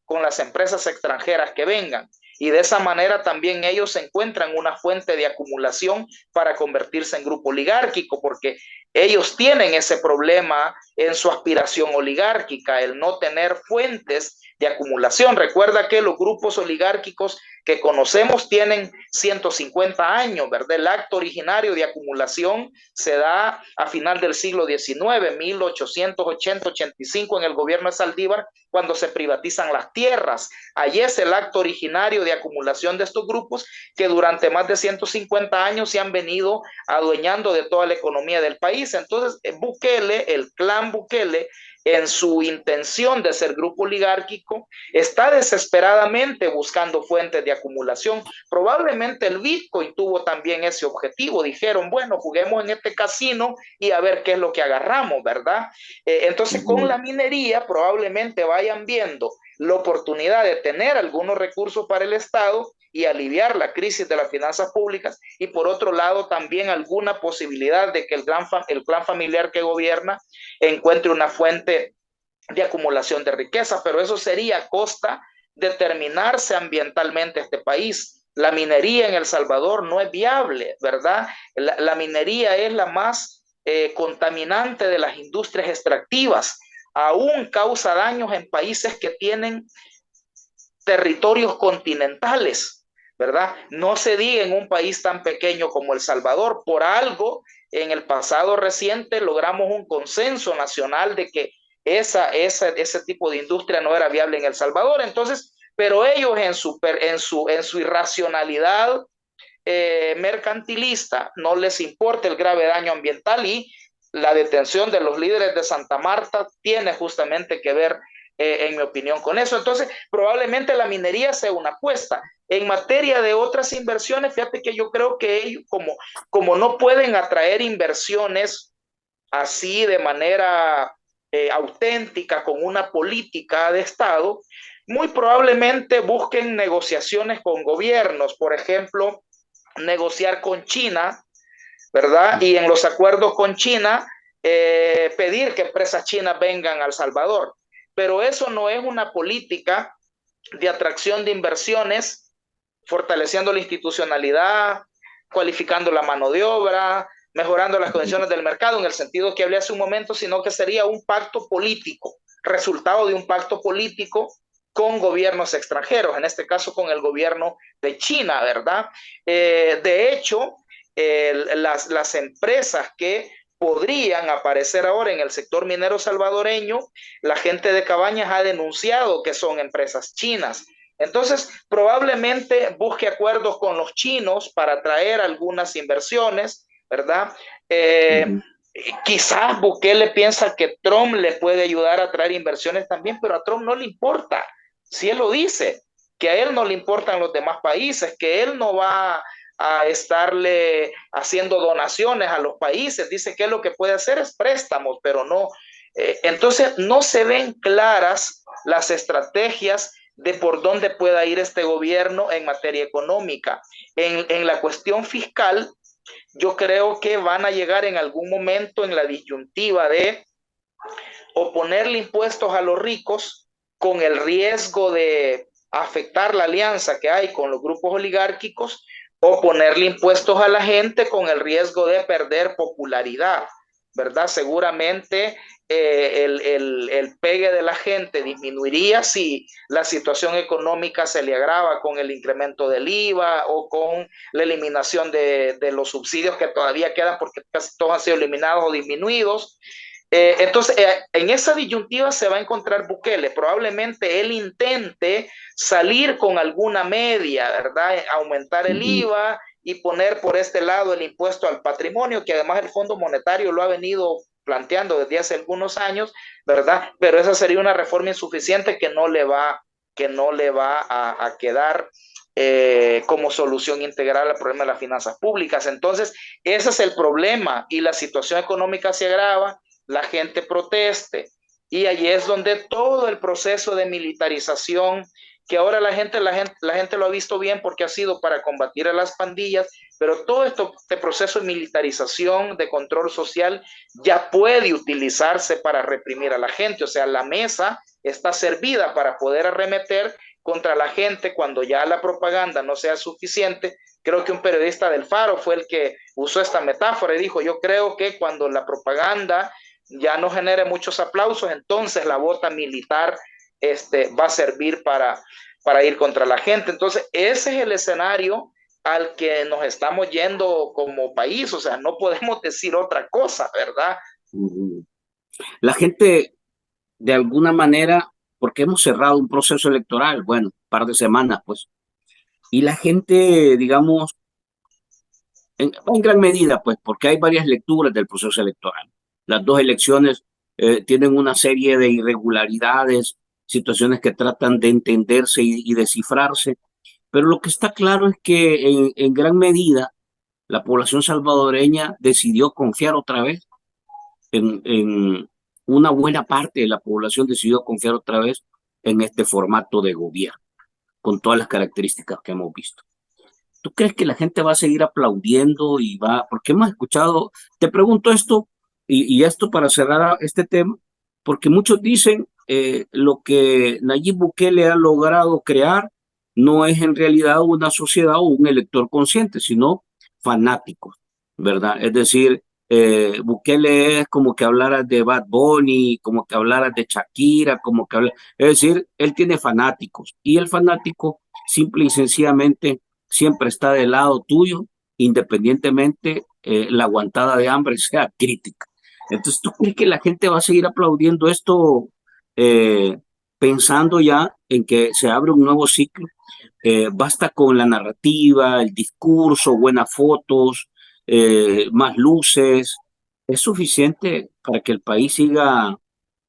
con las empresas extranjeras que vengan. y de esa manera también ellos encuentran una fuente de acumulación para convertirse en grupo oligárquico, porque ellos tienen ese problema en su aspiración oligárquica, el no tener fuentes de acumulación. Recuerda que los grupos oligárquicos que conocemos tienen 150 años, ¿verdad? El acto originario de acumulación se da a final del siglo XIX, 1880-85, en el gobierno de Saldívar, cuando se privatizan las tierras. Allí es el acto originario de acumulación de estos grupos que durante más de 150 años se han venido adueñando de toda la economía del país. Entonces, Bukele, el clan Bukele, en su intención de ser grupo oligárquico, está desesperadamente buscando fuentes de acumulación. Probablemente el Bitcoin tuvo también ese objetivo. Dijeron, bueno, juguemos en este casino y a ver qué es lo que agarramos, ¿verdad? Entonces, con la minería probablemente vayan viendo la oportunidad de tener algunos recursos para el Estado y aliviar la crisis de las finanzas públicas, y por otro lado también alguna posibilidad de que el clan familiar que gobierna encuentre una fuente de acumulación de riqueza, pero eso sería a costa de terminarse ambientalmente este país. La minería en El Salvador no es viable, ¿verdad? La minería es la más contaminante de las industrias extractivas. Aún causa daños en países que tienen territorios continentales, ¿verdad? No se diga en un país tan pequeño como El Salvador. Por algo, en el pasado reciente logramos un consenso nacional de que ese tipo de industria no era viable en El Salvador. Entonces, pero ellos en su irracionalidad mercantilista no les importa el grave daño ambiental, y la detención de los líderes de Santa Marta tiene justamente que ver, en mi opinión, con eso. Entonces, probablemente la minería sea una apuesta. En materia de otras inversiones, fíjate que yo creo que ellos, como no pueden atraer inversiones así de manera auténtica, con una política de Estado, muy probablemente busquen negociaciones con gobiernos, por ejemplo, negociar con China, ¿verdad? Y en los acuerdos con China, pedir que empresas chinas vengan a El Salvador. Pero eso no es una política de atracción de inversiones, fortaleciendo la institucionalidad, cualificando la mano de obra, mejorando las condiciones del mercado en el sentido que hablé hace un momento, sino que sería un pacto político, resultado de un pacto político con gobiernos extranjeros, en este caso con el gobierno de China, ¿verdad? De hecho, las empresas que podrían aparecer ahora en el sector minero salvadoreño, la gente de Cabañas ha denunciado que son empresas chinas. Entonces, probablemente busque acuerdos con los chinos para traer algunas inversiones, ¿verdad? Quizás Bukele piensa que Trump le puede ayudar a traer inversiones también, pero a Trump no le importa. Si él lo dice, que a él no le importan los demás países, que él no va a estarle haciendo donaciones a los países, dice que lo que puede hacer es préstamos, pero no. Entonces, no se ven claras las estrategias de por dónde pueda ir este gobierno en materia económica. En la cuestión fiscal, yo creo que van a llegar en algún momento en la disyuntiva de o ponerle impuestos a los ricos con el riesgo de afectar la alianza que hay con los grupos oligárquicos, o ponerle impuestos a la gente con el riesgo de perder popularidad, ¿verdad? Seguramente el pegue de la gente disminuiría si la situación económica se le agrava con el incremento del IVA o con la eliminación de los subsidios que todavía quedan, porque casi todos han sido eliminados o disminuidos. Entonces, en esa disyuntiva se va a encontrar Bukele. Probablemente él intente salir con alguna media, ¿verdad? Aumentar el IVA y poner por este lado el impuesto al patrimonio, que además el Fondo Monetario lo ha venido planteando desde hace algunos años, ¿verdad? Pero esa sería una reforma insuficiente que no le va a quedar como solución integral al problema de las finanzas públicas. Entonces, ese es el problema, y la situación económica se agrava, la gente proteste, y allí es donde todo el proceso de militarización, que ahora la gente lo ha visto bien porque ha sido para combatir a las pandillas, pero todo este proceso de militarización, de control social, ya puede utilizarse para reprimir a la gente. O sea, la mesa está servida para poder arremeter contra la gente cuando ya la propaganda no sea suficiente. Creo que un periodista del Faro fue el que usó esta metáfora y dijo, yo creo que cuando la propaganda ya no genere muchos aplausos, entonces la bota militar va a servir para ir contra la gente. Entonces, ese es el escenario al que nos estamos yendo como país, o sea, no podemos decir otra cosa, ¿verdad? La gente, de alguna manera, porque hemos cerrado un proceso electoral, bueno, un par de semanas, pues, y la gente, digamos, en gran medida, pues, porque hay varias lecturas del proceso electoral. Las dos elecciones tienen una serie de irregularidades, situaciones que tratan de entenderse y descifrarse, pero lo que está claro es que en gran medida la población salvadoreña decidió confiar otra vez en una buena parte de la población decidió confiar otra vez en este formato de gobierno, con todas las características que hemos visto. ¿Tú crees que la gente va a seguir aplaudiendo y va? Porque hemos escuchado, te pregunto esto y esto para cerrar este tema, porque muchos dicen lo que Nayib Bukele ha logrado crear no es en realidad una sociedad o un elector consciente, sino fanáticos, ¿verdad? Es decir, Bukele es como que hablara de Bad Bunny, como que hablara de Shakira, como que hablara, es decir, él tiene fanáticos y el fanático simple y sencillamente siempre está del lado tuyo, independientemente la aguantada de hambre sea crítica. Entonces, ¿tú crees que la gente va a seguir aplaudiendo esto eh, pensando ya en que se abre un nuevo ciclo? Basta con la narrativa, el discurso, buenas fotos, más luces. ¿Es suficiente para que el país siga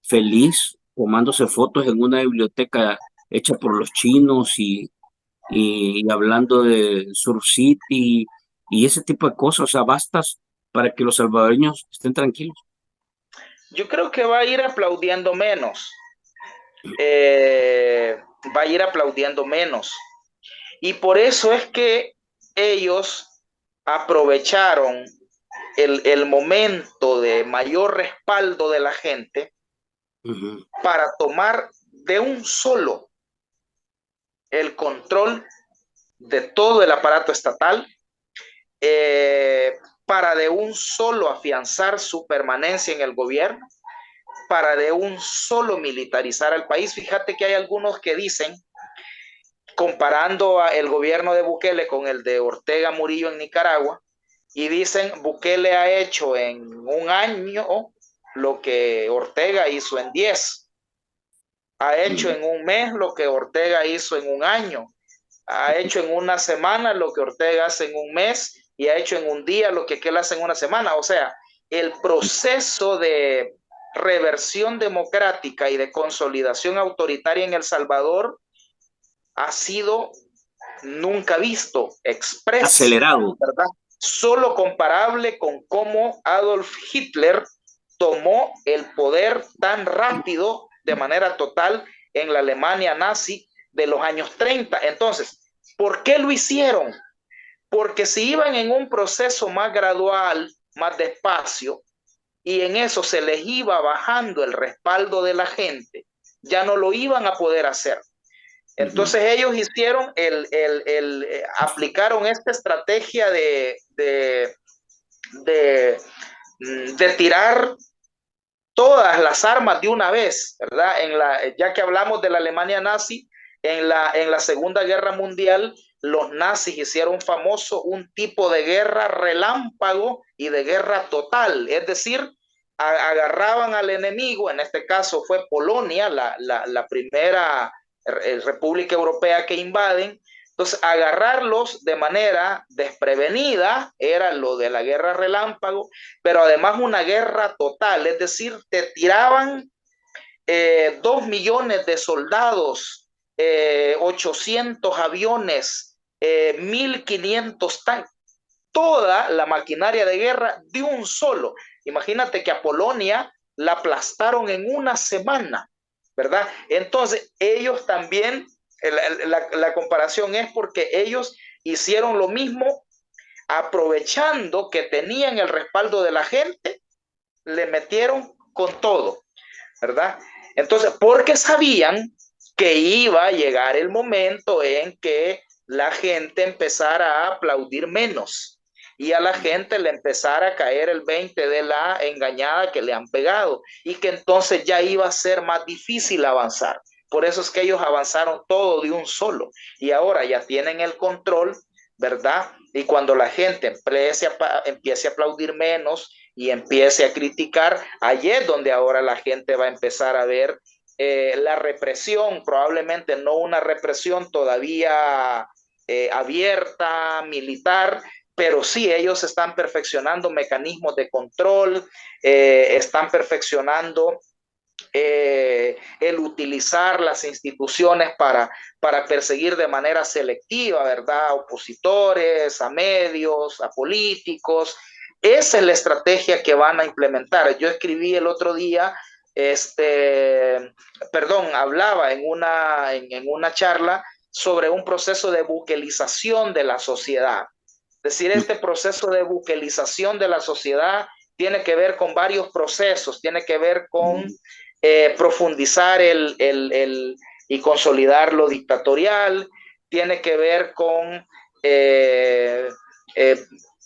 feliz tomándose fotos en una biblioteca hecha por los chinos y hablando de Sur City y ese tipo de cosas? O sea, bastas para que los salvadoreños estén tranquilos. Yo creo que va a ir aplaudiendo menos, eh, va a ir aplaudiendo menos. Y por eso es que ellos aprovecharon el momento de mayor respaldo de la gente Ujú. para tomar de un solo el control de todo el aparato estatal, para de un solo afianzar su permanencia en el gobierno, para de un solo militarizar al país. Fíjate que hay algunos que dicen, comparando el gobierno de Bukele con el de Ortega Murillo en Nicaragua, y dicen, Bukele ha hecho en un año lo que Ortega hizo en 10, ha hecho en un mes lo que Ortega hizo en un año, ha hecho en una semana lo que Ortega hace en un mes y ha hecho en un día lo que él hace en una semana. O sea, el proceso de reversión democrática y de consolidación autoritaria en El Salvador ha sido nunca visto, express, Acelerado. ¿verdad? Solo comparable con cómo Adolf Hitler tomó el poder tan rápido, de manera total, en la Alemania nazi de los años 30. Entonces, ¿por qué lo hicieron? Porque si iban en un proceso más gradual, más despacio, y en eso se les iba bajando el respaldo de la gente, ya no lo iban a poder hacer. Entonces ellos hicieron aplicaron esta estrategia de, de tirar todas las armas de una vez, ¿verdad? Ya que hablamos de la Alemania nazi, en la Segunda Guerra Mundial, los nazis hicieron famoso un tipo de guerra relámpago y de guerra total, es decir, agarraban al enemigo, en este caso fue Polonia, la primera república europea que invaden. Entonces, agarrarlos de manera desprevenida era lo de la guerra relámpago, pero además una guerra total, es decir, te tiraban 2 millones de soldados, 800 aviones, 1.500 tanques, toda la maquinaria de guerra de un solo. Imagínate que a Polonia la aplastaron en una semana, ¿verdad? Entonces, ellos también, la comparación es porque ellos hicieron lo mismo aprovechando que tenían el respaldo de la gente, le metieron con todo, ¿verdad? Entonces, porque sabían que iba a llegar el momento en que la gente empezara a aplaudir menos y a la gente le empezara a caer el 20 de la engañada que le han pegado y que entonces ya iba a ser más difícil avanzar. Por eso es que ellos avanzaron todo de un solo y ahora ya tienen el control, ¿verdad? Y cuando la gente empiece a aplaudir menos y empiece a criticar, allí es donde ahora la gente va a empezar a ver la represión, probablemente no una represión todavía abierta, militar, pero sí ellos están perfeccionando mecanismos de control, están perfeccionando el utilizar las instituciones para perseguir de manera selectiva, ¿verdad? A opositores, a medios, a políticos. Esa es la estrategia que van a implementar. Yo escribí el otro día, hablaba en una charla sobre un proceso de buquelización de la sociedad. Es decir, este proceso de buquelización de la sociedad tiene que ver con varios procesos, tiene que ver con profundizar y consolidar lo dictatorial, tiene que ver con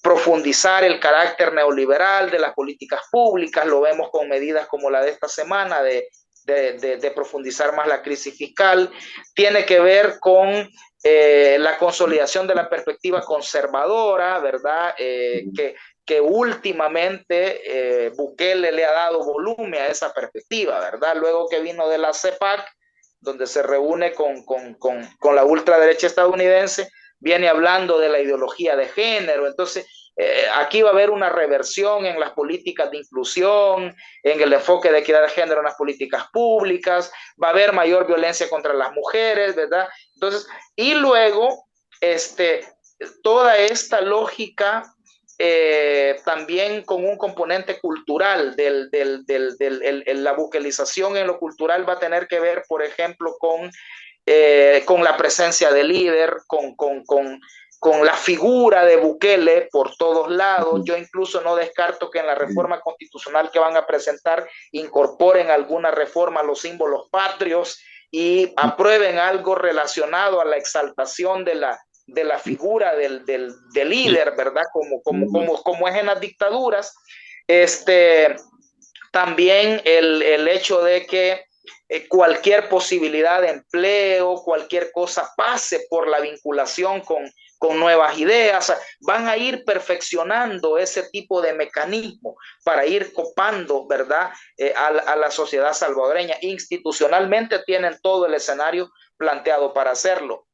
profundizar el carácter neoliberal de las políticas públicas, lo vemos con medidas como la de esta semana de profundizar más la crisis fiscal, tiene que ver con la consolidación de la perspectiva conservadora, ¿verdad? Que últimamente Bukele le ha dado volumen a esa perspectiva, ¿verdad? Luego que vino de la CEPAC, donde se reúne con la ultraderecha estadounidense, viene hablando de la ideología de género. Entonces, aquí va a haber una reversión en las políticas de inclusión, en el enfoque de equidad de género en las políticas públicas, va a haber mayor violencia contra las mujeres, ¿verdad? Entonces, y luego, toda esta lógica también con un componente cultural, la buquelización en lo cultural va a tener que ver, por ejemplo, con la presencia de líder, con la figura de Bukele por todos lados. Yo incluso no descarto que en la reforma constitucional que van a presentar incorporen alguna reforma a los símbolos patrios y aprueben algo relacionado a la exaltación de la figura del líder, ¿verdad? Como es en las dictaduras. También el hecho de que cualquier posibilidad de empleo, cualquier cosa pase por la vinculación con nuevas ideas, van a ir perfeccionando ese tipo de mecanismo para ir copando, ¿verdad? A la sociedad salvadoreña. Institucionalmente tienen todo el escenario planteado para hacerlo.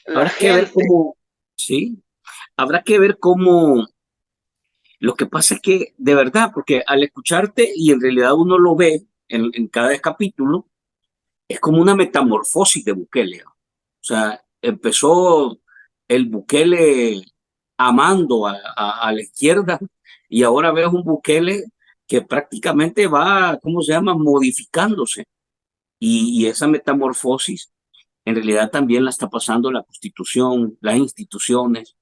Habrá que ver cómo, sí, habrá que ver cómo, lo que pasa es que, de verdad, porque al escucharte, y en realidad uno lo ve en cada capítulo, es como una metamorfosis de Bukele. O sea, empezó el Bukele amando a la izquierda y ahora ves un Bukele que prácticamente va, ¿cómo se llama?, modificándose. Y esa metamorfosis en realidad también la está pasando la Constitución, las instituciones.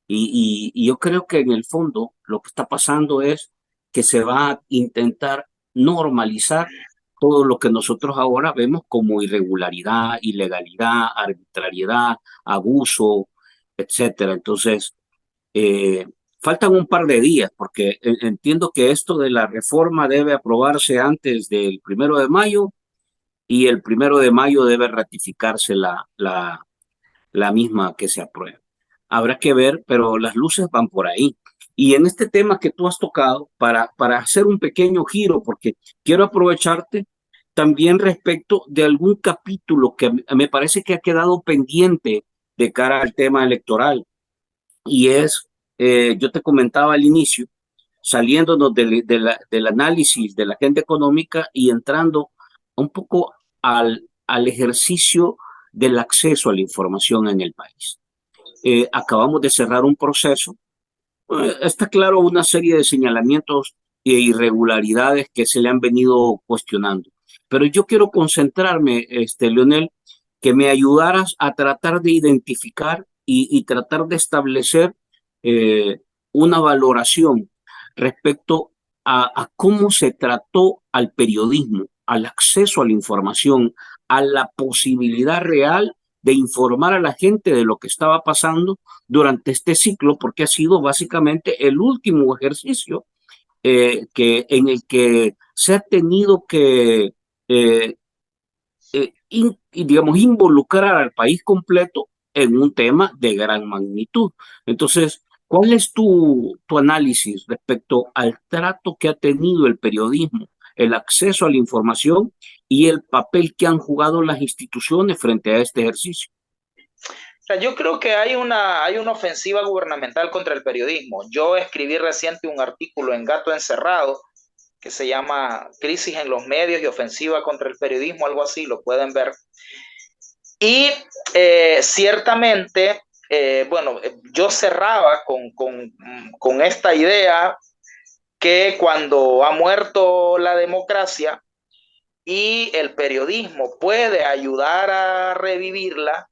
Y yo creo que en el fondo lo que está pasando es que se va a intentar normalizar todo lo que nosotros ahora vemos como irregularidad, ilegalidad, arbitrariedad, abuso, etcétera. Entonces, eh, faltan un par de días porque entiendo que esto de la reforma debe aprobarse antes del 1 de mayo y el 1 de mayo debe ratificarse la misma que se apruebe. Habrá que ver, pero las luces van por ahí. Y en este tema que tú has tocado, para hacer un pequeño giro, porque quiero aprovecharte también respecto de algún capítulo que me parece que ha quedado pendiente de cara al tema electoral. Y es, yo te comentaba al inicio, saliéndonos del análisis de la agenda económica y entrando un poco al ejercicio del acceso a la información en el país. Acabamos de cerrar un proceso. Está claro una serie de señalamientos e irregularidades que se le han venido cuestionando. Pero yo quiero concentrarme, Leonel, que me ayudaras a tratar de identificar y tratar de establecer una valoración respecto a cómo se trató al periodismo, al acceso a la información, a la posibilidad real de informar a la gente de lo que estaba pasando durante este ciclo, porque ha sido básicamente el último ejercicio en el que se ha tenido que, eh, digamos, involucrar al país completo en un tema de gran magnitud. Entonces, ¿cuál es tu análisis respecto al trato que ha tenido el periodismo, el acceso a la información y el papel que han jugado las instituciones frente a este ejercicio? O sea, yo creo que hay una ofensiva gubernamental contra el periodismo. Yo escribí reciente un artículo en Gato Encerrado que se llama Crisis en los medios y ofensiva contra el periodismo, algo así, lo pueden ver. Y ciertamente, bueno, yo cerraba con esta idea que cuando ha muerto la democracia y el periodismo puede ayudar a revivirla,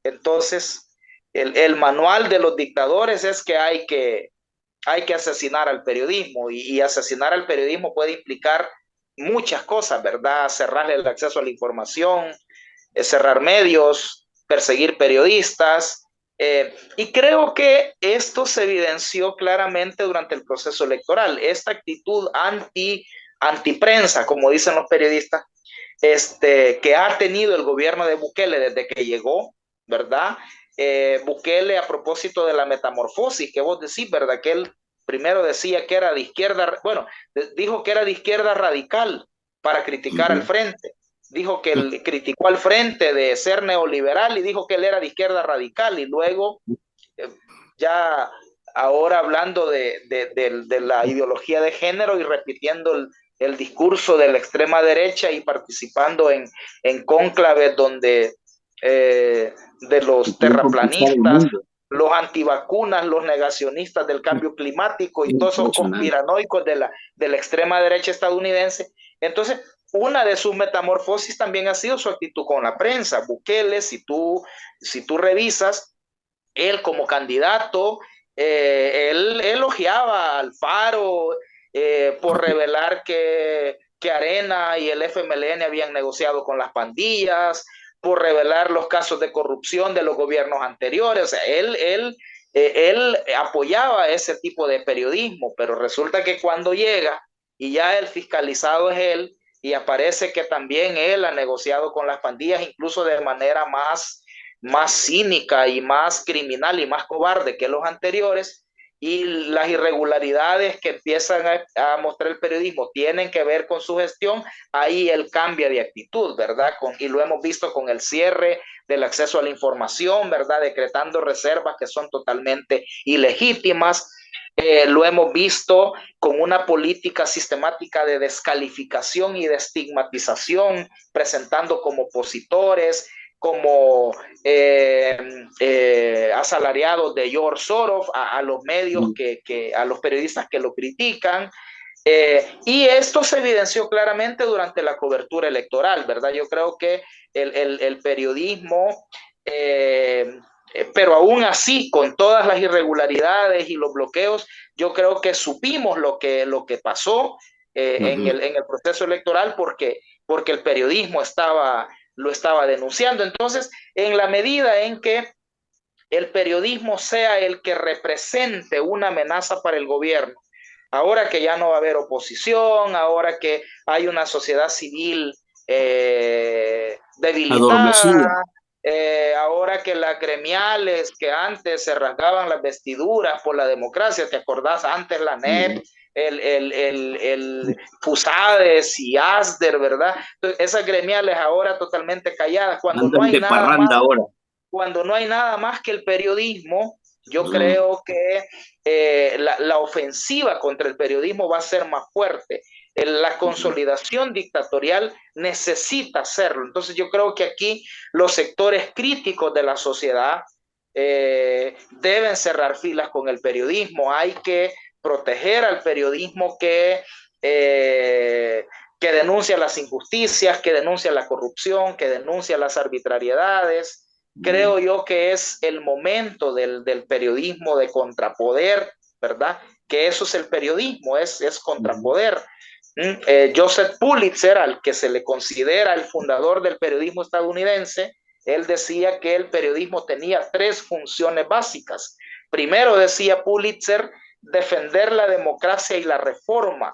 entonces el manual de los dictadores es que hay que asesinar al periodismo y asesinar al periodismo puede implicar muchas cosas, ¿verdad? Cerrarle el acceso a la información, cerrar medios, perseguir periodistas. Y creo que esto se evidenció claramente durante el proceso electoral. Esta actitud antiprensa, como dicen los periodistas, que ha tenido el gobierno de Bukele desde que llegó, ¿verdad? Bukele, a propósito de la metamorfosis que vos decís, ¿verdad? Que él primero decía que era de izquierda, bueno, dijo que era de izquierda radical para criticar al frente. Dijo que él criticó al frente de ser neoliberal y dijo que él era de izquierda radical y luego ya ahora hablando de la ideología de género y repitiendo el discurso de la extrema derecha y participando en cónclaves donde de los terraplanistas, los antivacunas, los negacionistas del cambio climático y todos esos conspiranoicos de la extrema derecha estadounidense. Entonces, una de sus metamorfosis también ha sido su actitud con la prensa. Bukele, si tú revisas, él como candidato, él elogiaba a Alfaro por revelar que Arena y el FMLN habían negociado con las pandillas, por revelar los casos de corrupción de los gobiernos anteriores. O sea, él apoyaba ese tipo de periodismo, pero resulta que cuando llega y ya el fiscalizado es él y aparece que también él ha negociado con las pandillas, incluso de manera más cínica y más criminal y más cobarde que los anteriores, y las irregularidades que empiezan a mostrar el periodismo tienen que ver con su gestión, ahí él cambia de actitud, ¿verdad? Y lo hemos visto con el cierre del acceso a la información, ¿verdad? Decretando reservas que son totalmente ilegítimas. Lo hemos visto con una política sistemática de descalificación y de estigmatización, presentando como opositores, como asalariados de George Soros a los medios, a los periodistas que lo critican. Y esto se evidenció claramente durante la cobertura electoral, ¿verdad? Yo creo que el periodismo, pero aún así, con todas las irregularidades y los bloqueos, yo creo que supimos lo que pasó en el proceso electoral porque el periodismo lo estaba denunciando. Entonces, en la medida en que el periodismo sea el que represente una amenaza para el gobierno, ahora que ya no va a haber oposición, ahora que hay una sociedad civil Adormecida. debilitada, ahora que las gremiales que antes se rasgaban las vestiduras por la democracia, ¿te acordás? Antes la NEP, el Fusades y ASDER, ¿verdad? Entonces, esas gremiales ahora totalmente calladas, Andan de parranda ahora. cuando no hay nada más que el periodismo, yo creo que la ofensiva contra el periodismo va a ser más fuerte. La consolidación dictatorial necesita hacerlo. Entonces yo creo que aquí los sectores críticos de la sociedad deben cerrar filas con el periodismo. Hay que proteger al periodismo que denuncia las injusticias, que denuncia la corrupción, que denuncia las arbitrariedades. Creo yo que es el momento del periodismo de contrapoder, ¿verdad? Que eso es el periodismo, es contrapoder. Joseph Pulitzer, al que se le considera el fundador del periodismo estadounidense, él decía que el periodismo tenía tres funciones básicas. Primero, decía Pulitzer, defender la democracia y la reforma.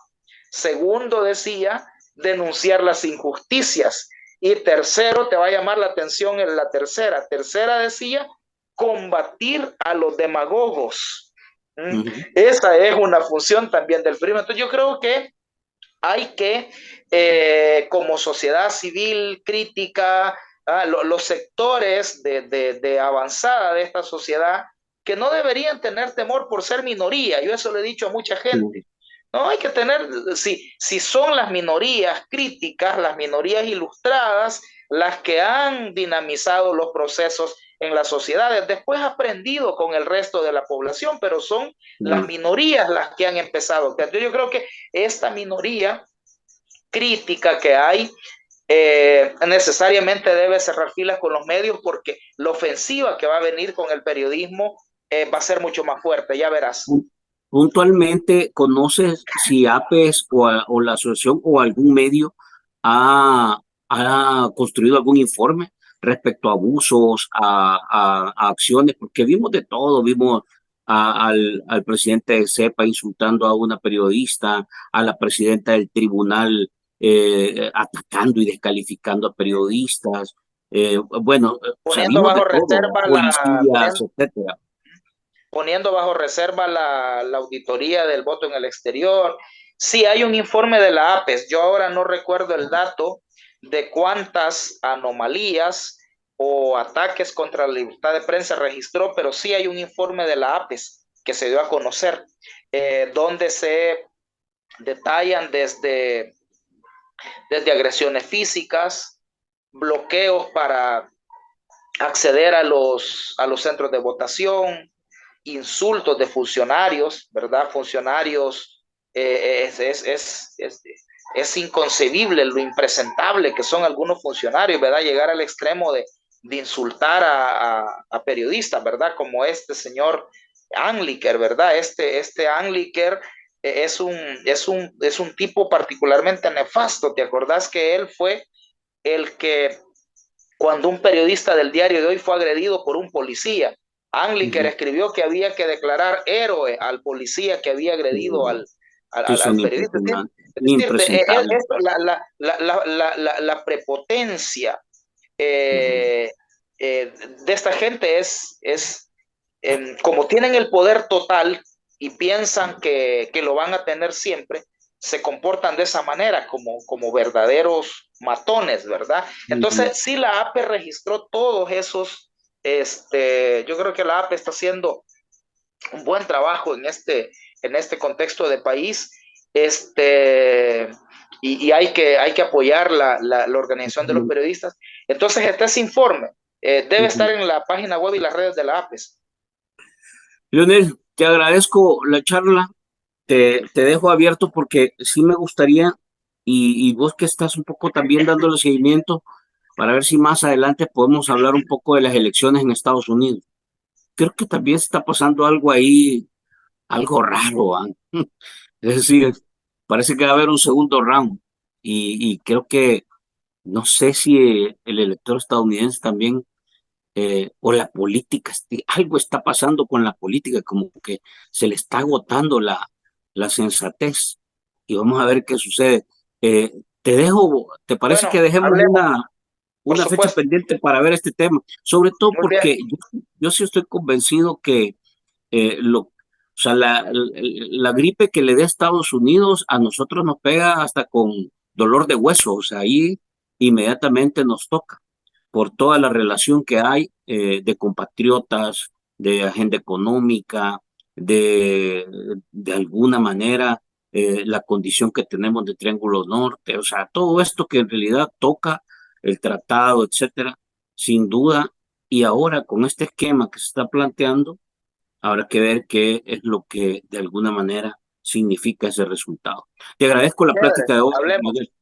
Segundo, decía, denunciar las injusticias. Y tercero, te va a llamar la atención en la tercera. Tercera decía, combatir a los demagogos. Esa es una función también del periodismo. Entonces yo creo que hay que, como sociedad civil crítica, los sectores de avanzada de esta sociedad, que no deberían tener temor por ser minoría. Yo eso le he dicho a mucha gente. No hay que tener, si son las minorías críticas, las minorías ilustradas, las que han dinamizado los procesos en las sociedades, después aprendido con el resto de la población, pero son las minorías las que han empezado. Entonces yo creo que esta minoría crítica que hay necesariamente debe cerrar filas con los medios, porque la ofensiva que va a venir con el periodismo va a ser mucho más fuerte, ya verás. Puntualmente, ¿conoces si APES o la asociación o algún medio ha construido algún informe respecto a abusos, a acciones? Porque vimos de todo, vimos al presidente de CEPA insultando a una periodista, a la presidenta del tribunal atacando y descalificando a periodistas, bueno, o sea, Poniendo vimos de bajo todo, reserva policías, etcétera. poniendo bajo reserva la auditoría del voto en el exterior. Sí, hay un informe de la APES. Yo ahora no recuerdo el dato de cuántas anomalías o ataques contra la libertad de prensa registró, pero sí hay un informe de la APES que se dio a conocer, donde se detallan desde agresiones físicas, bloqueos para acceder a los centros de votación, insultos de funcionarios, ¿verdad? Funcionarios, es inconcebible lo impresentable que son algunos funcionarios, ¿verdad? Llegar al extremo de insultar a periodistas, ¿verdad? Como este señor Anliker, ¿verdad? Este Anliker es un tipo particularmente nefasto. ¿Te acordás que él fue el que, cuando un periodista del Diario de Hoy fue agredido por un policía, Anliker escribió que había que declarar héroe al policía que había agredido Sí, son periodista? Es decir, impresentables. la prepotencia de esta gente como tienen el poder total y piensan que lo van a tener siempre, se comportan de esa manera, como verdaderos matones, ¿verdad? Entonces, sí, la APE registró todos esos, yo creo que la APE está haciendo un buen trabajo en este contexto de país, y hay que apoyar la organización de los periodistas. Entonces, este informe debe estar en la página web y las redes de la APES. Leonel, te agradezco la charla, te dejo abierto porque sí me gustaría, y vos que estás un poco también dándole seguimiento, para ver si más adelante podemos hablar un poco de las elecciones en Estados Unidos. Creo que también se está pasando algo ahí, algo raro, ¿ah? Es decir, parece que va a haber un segundo round y creo que no sé si el elector estadounidense también o la política, algo está pasando con la política, como que se le está agotando la sensatez y vamos a ver qué sucede. Te dejo, ¿te parece que Bueno, dejemos hablemos, por una fecha supuesto. pendiente para ver este tema? Sobre todo Muy bien. porque yo sí estoy convencido que o sea, la gripe que le dé a Estados Unidos a nosotros nos pega hasta con dolor de hueso, o sea, ahí inmediatamente nos toca por toda la relación que hay de compatriotas, de agenda económica, de alguna manera la condición que tenemos de Triángulo Norte, o sea, todo esto que en realidad toca el tratado, etcétera, sin duda, y ahora con este esquema que se está planteando, habrá que ver qué es lo que de alguna manera significa ese resultado. Te agradezco la Chévere, plática de hoy, hablemos. Miguel.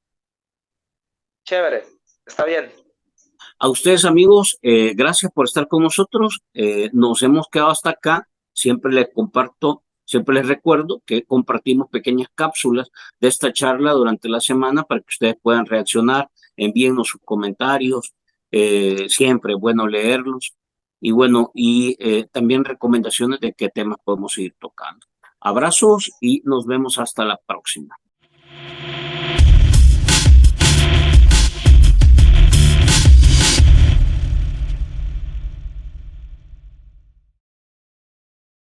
Chévere, está bien. A ustedes, amigos, gracias por estar con nosotros. Nos hemos quedado hasta acá. Siempre les comparto Siempre les recuerdo que compartimos pequeñas cápsulas de esta charla durante la semana para que ustedes puedan reaccionar, envíennos sus comentarios, siempre es bueno leerlos y bueno, y también recomendaciones de qué temas podemos ir tocando. Abrazos y nos vemos hasta la próxima.